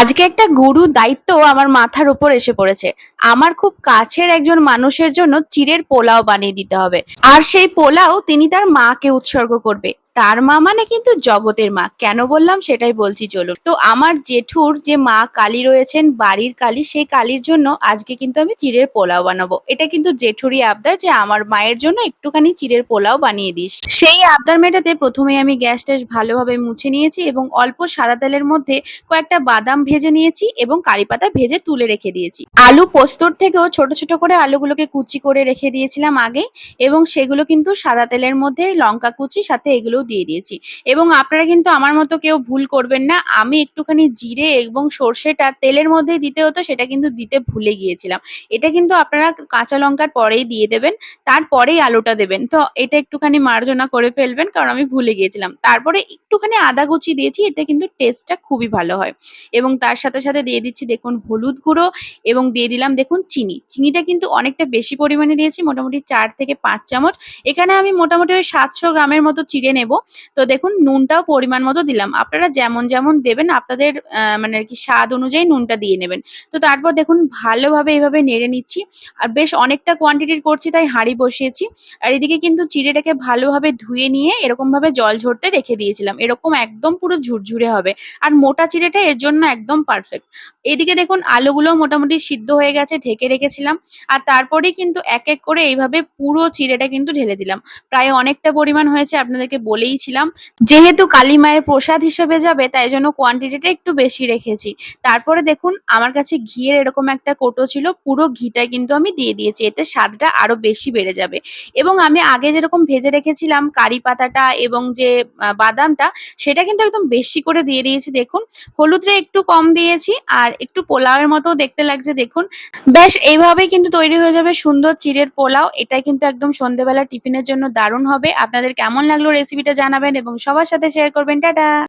আজকে একটা গুরু দায়িত্ব আমার মাথার উপর এসে পড়েছে। আমার খুব কাছের একজন মানুষের জন্য চিড়ের পোলাও বানিয়ে দিতে হবে। আর সেই পোলাও তিনি তার মাকে উৎসর্গ করবে। তার মা মানে কিন্তু জগতের মা। কেন বললাম সেটাই বলছি চলুন। তো আমার জেঠুর যে মা কালী রয়েছেন, বাড়ির কালী, সেই কালীর জন্য আজকে কিন্তু আমি চিড়ের পোলাও বানাবো। এটা কিন্তু জেঠুরই আবদার যে আমার মায়ের জন্য একটুখানি চিড়ের পোলাও বানিয়ে দিস। সেই আবদার মেটাতে প্রথমেই আমি গ্যাস-ট্যাস ভালোভাবে মুছে নিয়েছি এবং অল্প সাদা তেলের মধ্যে কয়েকটা বাদাম ভেজে নিয়েছি এবং কারি পাতা ভেজে তুলে রেখে দিয়েছি। আলু পোস্তর থেকেও ছোট ছোট করে আলুগুলোকে কুচি করে রেখে দিয়েছিলাম আগে এবং সেগুলো কিন্তু সাদা তেলের মধ্যে লঙ্কা কুচি সাথে এগুলোও দিয়ে দিয়েছি। এবং আপনারা কিন্তু আমার মতো কেউ ভুল করবেন না। আমি একটুখানি জিরে এবং সর্ষেটা তেলের মধ্যেই দিতে হতো, সেটা কিন্তু দিতে ভুলে গিয়েছিলাম। এটা কিন্তু আপনারা কাঁচা লঙ্কার পরেই দিয়ে দেবেন, তারপরেই আলুটা দেবেন। তো এটা একটুখানি মার্জনা করে ফেলবেন, কারণ আমি ভুলে গিয়েছিলাম। তারপরে একটুখানি আদা কুচি দিয়েছি, এতে কিন্তু টেস্টটা খুবই ভালো হয়। এবং তার সাথে সাথে দিয়ে দিচ্ছি দেখুন হলুদ গুঁড়ো এবং দিয়ে দিলাম দেখুন চিনি। চিনিটা কিন্তু অনেকটা বেশি পরিমাণে দিয়েছি, মোটামুটি ৪ থেকে ৫ চামচ। এখানে আমি মোটামুটি ওই ৭০০ গ্রামের মতো চিড়ে নেব। তো দেখুন নুনটাও পরিমাণ মতো দিলাম। আপনারা যেমন দেবেন আপনাদের মানে আরকি স্বাদ অনুযায়ী নুনটা দিয়ে নেবেন। তো তারপর দেখুন ভালোভাবে এভাবে নেড়ে নিচ্ছি। আর বেশ অনেকটা কোয়ান্টিটির করছি তাই হাঁড়ি বসিয়েছি। আর এদিকে কিন্তু চিড়েটাকে ভালোভাবে ধুয়ে নিয়ে এরকমভাবে জল ঝরতে রেখে দিয়েছিলাম। এরকম একদম পুরো ঝুরঝুরে হবে। আর মোটা চিড়েটা এর জন্য একদম পারফেক্ট। এদিকে দেখুন আলুগুলো মোটামুটি সিদ্ধ হয়ে গেছে, ঢেকে রেখেছিলাম। আর তারপরেই কিন্তু এক করে এইভাবে পুরো চিড়েটা কিন্তু ঢেলে দিলাম। প্রায় অনেকটা পরিমাণ হয়েছে, আপনাদেরকে বলেইছিলাম। যেহেতু কালী মায়ের প্রসাদ হিসেবে যাবে তাই জন্য কোয়ান্টিটিটা একটু বেশি রেখেছি। তারপরে দেখুন আমার কাছে ঘিয়ের এরকম একটা কৌটো ছিল, পুরো ঘিটা কিন্তু আমি দিয়ে দিয়েছি। এতে স্বাদটা আরো বেশি বেড়ে যাবে। এবং আমি আগে যেরকম ভেজে রেখেছিলাম কারি পাতাটা এবং যে বাদামটা, সেটা কিন্তু একদম বেশি করে দিয়ে দিয়েছি দেখুন। হলুদটা একটু কম দিয়েছি আর একটু পোলাওয়ের মতো দেখতে লাগছে দেখুন। ব্যাস এইভাবেই কিন্তু তৈরি হয়ে যাবে সুন্দর চিড়ের পোলাও। এটা কিন্তু একদম সন্ধ্যেবেলা টিফিনের জন্য দারুণ হবে। আপনাদের কেমন লাগলো রেসিপিটা জানাবেন এবং সবার সাথে শেয়ার করবেন। টাটা।